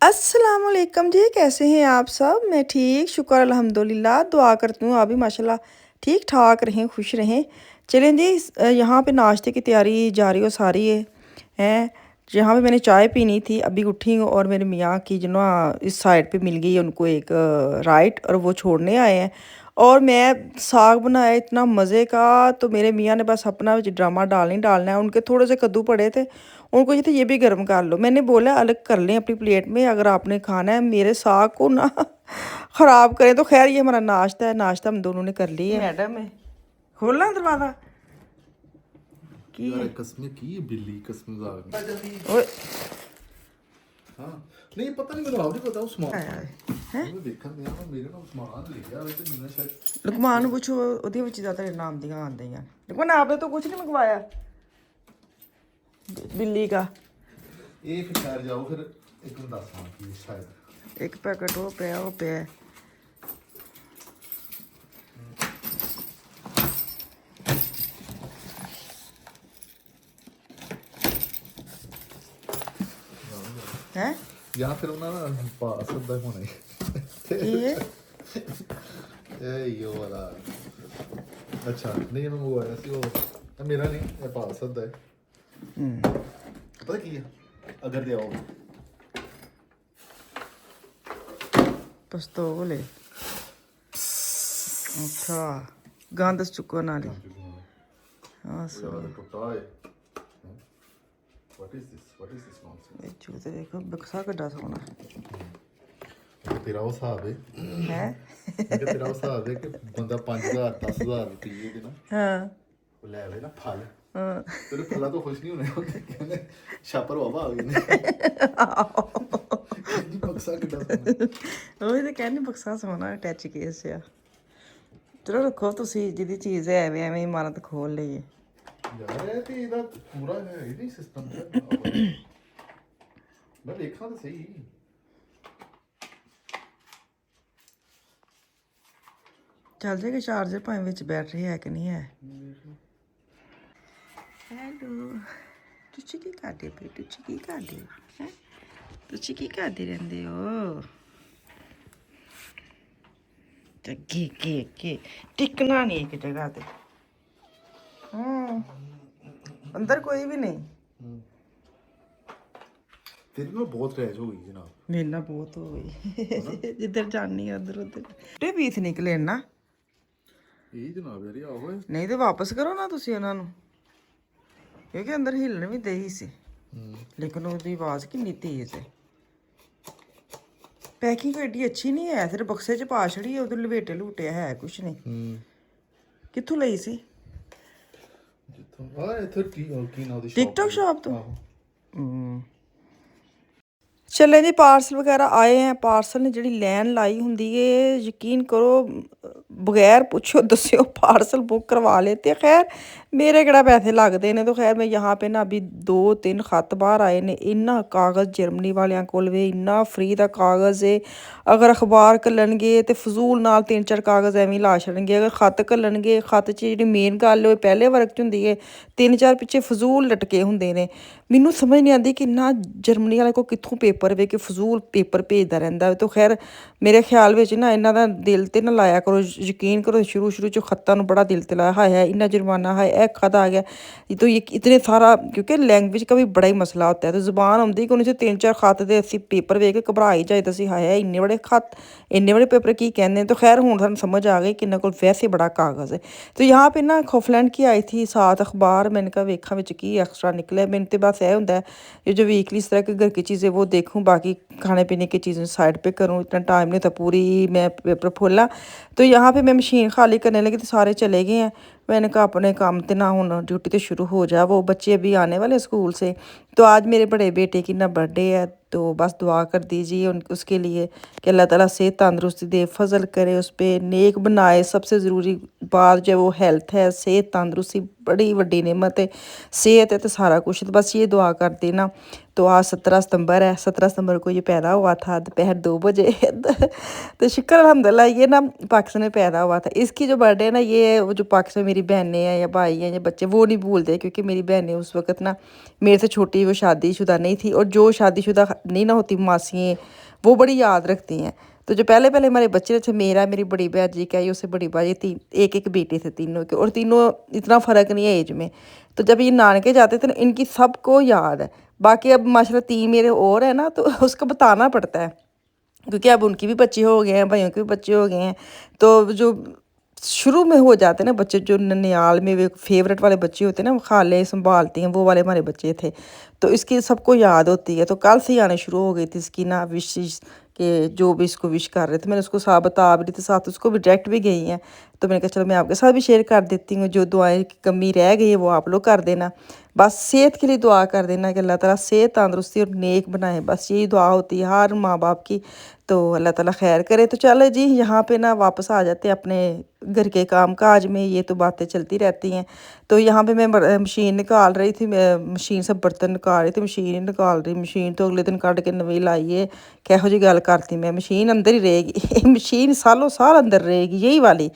अस्सलाम वालेकुम जी, कैसे हैं आप सब? मैं ठीक, शुक्र अल्हम्दुलिल्लाह। दुआ करती हूँ आप भी माशाल्लाह ठीक ठाक रहें, खुश रहें। चलें जी, यहाँ पे नाश्ते की तैयारी जारी हो सारी है हैं। यहाँ पे मैंने चाय पीनी थी, अभी उठी हूँ और मेरे मियाँ की जो ना इस साइड पे मिल गई है उनको एक राइड, और वो छोड़ने आए हैं। और मैं साग बनाया इतना मज़े का, तो मेरे मियाँ ने बस अपना ड्रामा डालना ही डालना है। उनके थोड़े से कद्दू पड़े थे, उनको ये थे ये भी गर्म कर लो। मैंने बोला अलग कर लें अपनी प्लेट में, अगर आपने खाना है, मेरे साग को ना ख़राब करें। तो खैर ये हमारा नाश्ता है, नाश्ता हम दोनों ने कर लिया है। मैडम है, खोलना दरवाज़ा की यार कसमें की बिल्ली कसम ओए हाँ नहीं पता नहीं ਮੈਨੂੰ ਆਪ ਨਹੀਂ ਪਤਾ ਉਹ ਸਮਾਨ ਆਇਆ ਹੈ ਮੈਂ ਦੇਖਣ ਦਿਆ ਮੈਂ ਮੇਰੇ ਨਾਲ ਸਮਾਨ ਲਿਖਿਆ ਹੋਇਆ ਤੇ ਮੈਨੂੰ ਸ਼ਾਇਦ ਲੁਕਮਾਨ ਨੂੰ ਪੁੱਛੋ, ਉਹਦੇ ਵਿੱਚ ਜ਼ਿਆਦਾ ਤੇਰੇ ਨਾਮ ਦੀਆਂ ਆਉਂਦੀਆਂ। ਲੁਕਮਾਨ आपने तो कुछ नहीं मंगवाया बिल्ली का? ਇਹ ਫਿਰ ਸ਼ਾਇਦ ਜਾਓ ਫਿਰ ਇੱਕ ਨੂੰ ਦੱਸਣਾ ਕੀ ਸ਼ਾਇਦ एक पैकेट वो पे है। हैं ਜਾਂ ਫਿਰ ਉਹਨਾਂ ਦਾ ਪਾਸ ਹੁੰਦਾ ਹੋਣਾ ये ਇਹ ਯੋ ਵਾਲਾ ਅੱਛਾ ਨਹੀਂ ਮੈਂ ਉਹ ਆਇਆ ਸੀ ਉਹ ਇਹ ਮੇਰਾ ਨਹੀਂ ਇਹ ਪਾਸ ਹੁੰਦਾ ਹੈ ਪਤਾ ਕੀ ਹੈ ਅਗਰ ਦੇ ਆਓ पिस्तौल है। अच्छा गंद चुको नाली। हाँ सो ਟੁੱਟਾ ਹੈ what is this nonsense ये जूते देखो बक्सा कड्डा सोना ਤੇਰਾ ਉਹ ਹਿਸਾਬ ਹੈ है। ਮੈਂ ਕਿਹਾ ਤੇਰਾ ਉਹ ਹਿਸਾਬ ਹੈ ਕਿ ਬੰਦਾ 5000 10000 ਰੁਪਏ ਦੇ ਨਾ हाँ ਉਹ ਲੈ ਆਵੇ ਨਾ ਫਲ हाँ ਤੇਰੇ ਫਲਾਂ ਤੋਂ ਖੁਸ਼ ਨਹੀਂ ਹੋਣੇ ਹੁੰਦੇ ਕਹਿੰਦੇ ਛਾਪਰ ਵਾਵਾ ਆ ਗਏ ਨੇ ਜੀ ਬਕਸਾ ਕਿੱਡਾ ਸੋਹਣਾ ਉਹ ਤੇ ਕਹਿੰਦੇ ਬਕਸਾ ਸੋਨਾ ਟੱਚ ਕੇਸ ਆ। ਚਲੋ ਰੱਖੋ ਤੁਸੀਂ, ਜਿਹਦੀ ਚੀਜ਼ ਹੈ ਐਵੇਂ ਐਵੇਂ ਇਮਾਰਤ ਖੋਲ ਲਈਏ। ਯਾਰ ਇਹ ਤੇ ਇਹਦਾ ਪੂਰਾ ਹੈ ਇਹ ਨਹੀਂ ਸਿਸਟਮ ਮੈਂ ਦੇਖਾਂ ਤਾਂ ਸਹੀ ਚੱਲ ਜਾਏਗਾ ਚਾਰਜਰ, ਭਾਵੇਂ ਵਿੱਚ ਬੈਟਰੀ ਹੈ ਕਿ ਨਹੀਂ ਹੈ। ਹੈਲੋ, ਤੁਸੀਂ ਕੀ ਕਰਦੇ ਪਏ? ਤੁਸੀਂ ਕੀ ਕਰਦੇ ਹੋ? ਤੁਸੀਂ ਕੀ ਕਰਦੇ ਰਹਿੰਦੇ ਹੋ? ਤੇ ਕੀ ਟਿਕਣਾ ਨਹੀਂ ਇੱਕ ਜਗ੍ਹਾ ਤੇ। ਅੰਦਰ ਕੋਈ ਵੀ ਨਹੀਂ। ਤੇਰੇ ਨਾਲ ਬਹੁਤ ਰੈਜ ਹੋ ਗਈ ਜਨਾਬ ਮੇਰੇ ਨਾਲ ਬਹੁਤ ਹੋ ਗਈ, ਜਿੱਧਰ ਜਾਣੀ ਆ ਉਧਰ ਉਧਰ ਤੇ ਪੀਸ ਨਿਕਲੇ ਨਾ। ਇਹ ਜਨਾਬ ਯਾਰ ਆਹੋ ਨਹੀਂ ਤੇ ਵਾਪਸ ਕਰੋ ਨਾ ਤੁਸੀਂ ਉਹਨਾਂ ਨੂੰ, ਕਿਉਂਕਿ ਅੰਦਰ ਹਿੱਲਣ ਵੀ ਦੇ ਹੀ ਸੀ, ਲੇਕਿਨ ਉਹਦੀ ਆਵਾਜ਼ ਕਿੰਨੀ ਤੇਜ਼ ਹੈ। ਪੈਕਿੰਗ ਐਡੀ ਅੱਛੀ ਨਹੀਂ ਹੈ, ਸਿਰ ਬਕਸੇ 'ਚ ਪਾ ਛੜੀ ਹੈ, ਉਧਰ ਲਵੇਟੇ ਲੂਟਿਆ ਹੈ ਕੁਛ ਨਹੀਂ। ਕਿੱਥੋਂ ਲਈ ਸੀ? ਜਿੱਥੋਂ ਆ ਇੱਥੇ ਕੀ ਨਾ ਉਹਦੀ ਟਿਕਟੋਕ ਸ਼ਾਪ ਤੋਂ। चले जी, पार्सल वगैरह आए हैं। पार्सल ने जी लैन लाई होंगी है, यकीन करो बगैर पुछो दस्यो पार्सल बुक करवा लेते। खैर मेरे किहड़ा पैसे लगते हैं, तो खैर मैं यहाँ पे ना अभी 2-3 खत बाहर आए ने। इन्ना कागज़ जर्मनी वालियां कोल वे, इन्ना फ्री का कागज़ है। अगर अखबार घल्लणगे तो फजूल नाल 3-4 कागज़ एवें ला छड़नगे। अगर खत घल्लणगे, खत च जी मेन गल है पहले वर्ग च होंदी है, 3-4 पिछे फजूल लटके होंदे ने। मैनू समझ नहीं आती कि इन्ना जर्मनी वाले को कित्थों पेपर वे कि फजूल पेपर भेजदा रहिंदा है। तो खैर मेरे ख्याल में ना इन्हां दा दिल ते ना लाया करो, यकीन करो शुरू च खत्तां नूं बड़ा दिल ते लाया, हाय हाय इन्ना जुर्माना, हाय ए खत आ गया। तो ये इतने सारा, क्योंकि लैंग्वेज का भी बड़ा ही मसला होता है। तो जुबान आउंदी कि उन्हें 3-4 खत दे असीं पेपर वेख के घबरा ही जाईदा सी, हाय हाय इन्ने बड़े खत, इन्ने बड़े पेपर की कहंदे। तो खैर हुण सानूं समझ आ गई कि इन्हां कोल वैसे बड़ा कागज़ है। तो यहाँ पे ना खौफलैंड की आई थी साथ अखबार, मैंने कहा वेखा विच की एक्स्ट्रा निकले। मैंने तो बस यह होंदा है ये जो वीकली इस तरह की घर की चीज़ें वो देखूँ, बाकी खाने पीने की चीज़ें साइड पे करूँ। इतना टाइम नहीं था पूरी मैं पेपर खोला। तो यहाँ पे मैं मशीन खाली करने लगी तो सारे चले गए हैं। मैंने कहा अपने काम ते ना हुन ड्यूटी तो शुरू हो जा, वो बच्चे अभी आने वाले स्कूल से। तो आज मेरे बड़े बेटे की ना बर्थडे है, तो बस दुआ कर दीजिए उसके लिए कि अल्लाह ताला सेहत तंदरुस्ती दे, फजल करे उस पर, नेक बनाए। सबसे ज़रूरी बात जो वो हेल्थ है, सेहत तंदरुस्ती बड़ी वड्डी नेमत है। सेहत है तो सारा कुछ, तो बस ये दुआ कर देना। तो आज 17 सितंबर है, 17 सितंबर को ये पैदा हुआ था दोपहर 2 बजे। तो शुक्र अल्हम्दुलिल्लाह ये ना पाकिस्तान में पैदा हुआ था। इसकी जो बर्थडे है ना, ये वो जो पाकिस्तान में मेरी बहनें हैं या भाई हैं या बच्चे, वो नहीं भूलते, क्योंकि मेरी बहनें उस वक्त ना मेरे से छोटी, वो शादीशुदा नहीं थी। और जो शादीशुदा नहीं ना होती मासी, वो बड़ी याद रखती हैं। तो जो पहले पहले हमारे बच्चे थे, मेरा, मेरी बड़ी बहन का, ये उससे बड़ी बाजी, तीन एक एक बेटे थे तीनों के, और तीनों इतना फ़र्क नहीं है एज में। तो जब ये नानके जाते थे ना, इनकी सबको याद है। बाकी अब माशाल्लाह 3 मेरे और है ना, तो उसका बताना पड़ता है, क्योंकि अब उनकी भी बच्चे हो गए हैं, भाइयों के भी बच्चे हो गए हैं। तो जो शुरू में हो जाते हैं ना बच्चे, जो ननियाल में वे फेवरेट वाले बच्चे होते हैं ना, वो खाले संभालती हैं, वो वाले हमारे बच्चे थे। तो इसकी सबको याद होती है। तो कल से ही आने शुरू हो गई थी इसकी ना विशेष, कि जो भी इसको विश कर रहे थे, मैंने उसको साथ बता भी रही थी, साथ उसको भी डायरेक्ट भी गई हैं। तो मैंने कहा चलो मैं आपके साथ भी शेयर कर देती हूँ, जो दुआएं की कमी रह गई है वो आप लोग कर देना। बस सेहत के लिए दुआ कर देना कि अल्लाह ताला सेहत तंदरुस्ती और नेक बनाए, बस यही दुआ होती है हर माँ बाप की। तो अल्लाह ताला खैर करे। तो चलो जी, यहाँ पे ना वापस आ जाते हैं अपने घर के काम काज में, ये तो बातें चलती रहती हैं। तो यहाँ पे मैं मशीन निकाल रही थी, मशीन से बर्तन निकाल रही थी, मशीन ही निकाल रही, मशीन तो अगले दिन कट के नवी लाई है। किहो जी गल करती मैं, मशीन अंदर ही रहेगी मशीन सालों साल अंदर रहेगी यही वाली।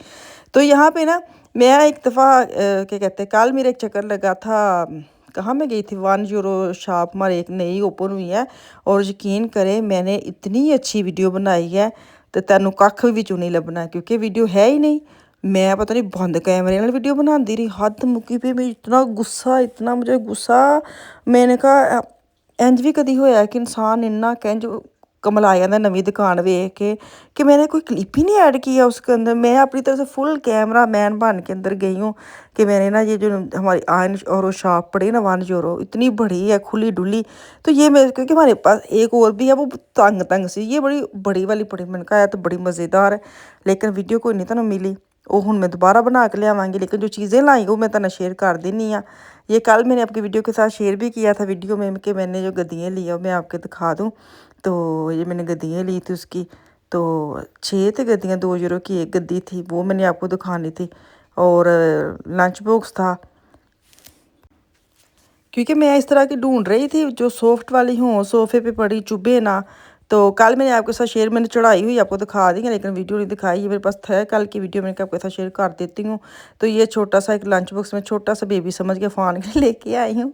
तो यहाँ पे ना मैं एक दफ़ा क्या कहते हैं, कल मेरा एक चक्कर लगा था, कहाँ मैं गई थी, 1 यूरो शॉप हमारे एक नई ओपन हुई है, और यकीन करें मैंने इतनी अच्छी वीडियो बनाई है, तो तेनों कख भी विचों नहीं लभना, क्योंकि वीडियो है ही नहीं। मैं पता नहीं बंद कैमरे नाल वीडियो बनाती रही, हद मुक्की पे, मैं इतना गुस्सा, इतना मुझे गुस्सा। मैंने कहा इंज भी कदी होया कि इंसान इन्ना कंज कमला जाता नवी दुकान वेख के, कि मैंने कोई क्लिप ही नहीं ऐड किया उसके अंदर। मैं अपनी तरफ से फुल कैमरा मैन बन के अंदर गई हूँ, कि मैंने ना ये जो हमारी आयन और वो शॉप पड़ी ना 1 यूरो, इतनी बड़ी है, खुली डुली। तो ये मैं, क्योंकि हमारे पास एक और भी है, वो तंग तंग सी, ये बड़ी बड़ी वाली पड़ी, मैंने कहा है तो बड़ी मज़ेदार है, लेकिन वीडियो कोई नहीं तुहानू मिली। वो हुण मैं दोबारा बना के लियावांगी, लेकिन जो चीज़ें लाई वो मैं तुहानू शेयर कर देनी आ। ये कल मैंने आपकी वीडियो के साथ शेयर भी किया था वीडियो में, कि मैंने जो गद्दियाँ ली है मैं आपके दिखा दूँ। तो ये मैंने गद्दियाँ ली थी उसकी, तो 6 थे गद्दियाँ, 2 यूरो की एक गद्दी थी, वो मैंने आपको दिखानी थी। और लंच बॉक्स था, क्योंकि मैं इस तरह की ढूंढ रही थी जो सॉफ्ट वाली हों, सोफ़े पे पड़ी चुभे ना। तो कल मैंने आपके साथ शेयर, मैंने चढ़ाई हुई आपको दिखा दी है, लेकिन वीडियो नहीं दिखाई, ये मेरे पास था कल की वीडियो, मैंने आपके साथ शेयर कर देती हूँ। तो ये छोटा सा एक लंच बॉक्स में छोटा सा बेबी समझ के फ़ान के लेके आई हूँ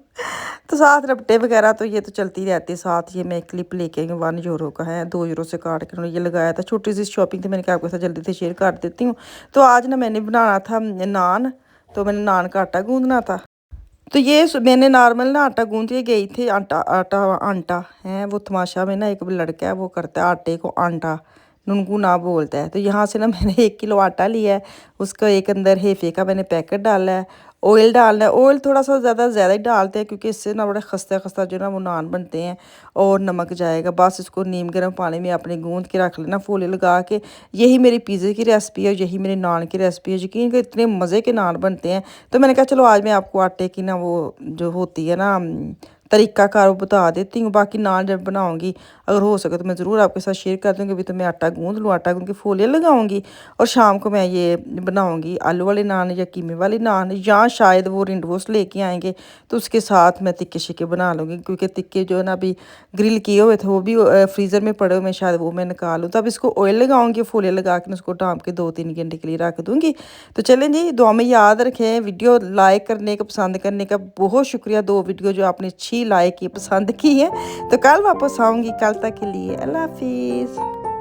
तो साथ रपटे वगैरह तो ये तो चलती रहती है। साथ ये मैं एक क्लिप लेके आई हूँ, 1 यूरो का है, 2 यूरो से काट के उन्होंने ये लगाया था। छोटी सी शॉपिंग थी, मैंने कहा आपके साथ जल्दी से शेयर कर देती हूँ। तो आज ना मैंने बनाना था नान, तो मैंने नान का आटा गूँदना था। तो ये मैंने नॉर्मल ना आटा गूँध के गई थी, आटा आटा आंटा है वो, तमाशा में ना एक लड़का है वो करता है आटे को आंटा, नुनकू ना बोलता है। तो यहाँ से ना मैंने 1 किलो आटा लिया है, उसका एक अंदर हेफे का मैंने पैकेट डाला है, ऑयल डालना है। ऑयल थोड़ा सा ज़्यादा ही डालते हैं, क्योंकि इससे ना बड़े खस्ता खस्ता जो ना वो नान बनते हैं, और नमक जाएगा। बस इसको नीम गर्म पानी में अपने गूँध के रख लेना फोले लगा के। यही मेरी पिज़्ज़े की रेसिपी है, यही मेरे नान की रेसिपी है। यकीन कर इतने मज़े के नान बनते हैं। तो मैंने कहा चलो आज मैं आपको आटे की ना वो जो होती है ना तरीक़ाकार वो बता देती हूँ। बाकी नान जब बनाऊँगी, अगर हो सके तो मैं ज़रूर आपके साथ शेयर कर दूँगी। अभी तो मैं आटा गूँध लूँ, आटा गूँध के फोलियाँ लगाऊँगी, और शाम को मैं ये बनाऊँगी आलू वाले नान या कीमे वाले नान, या शायद वो रिंडवोस्ट लेके आएंगे, तो उसके साथ मैं तिक्के शिक्के बना लूँगी। क्योंकि तिक्के जो है ना अभी ग्रिल किए हुए थे, वो भी फ्रीज़र में पड़े हुए, मैं शायद वो मैं निकालूँ। तो अब इसको ऑयल लगाऊँगी, फोलियाँ लगा के उसको ढाँप के 2-3 घंटे के लिए रख दूँगी। तो चलें जी, दुआ में याद रखें, वीडियो लाइक करने का, पसंद करने का बहुत शुक्रिया। 2 वीडियो जो आपने अच्छी लाइक की, पसंद की है। तो कल वापस आऊँगी, कल तक के लिए अल्लाह हाफिज़।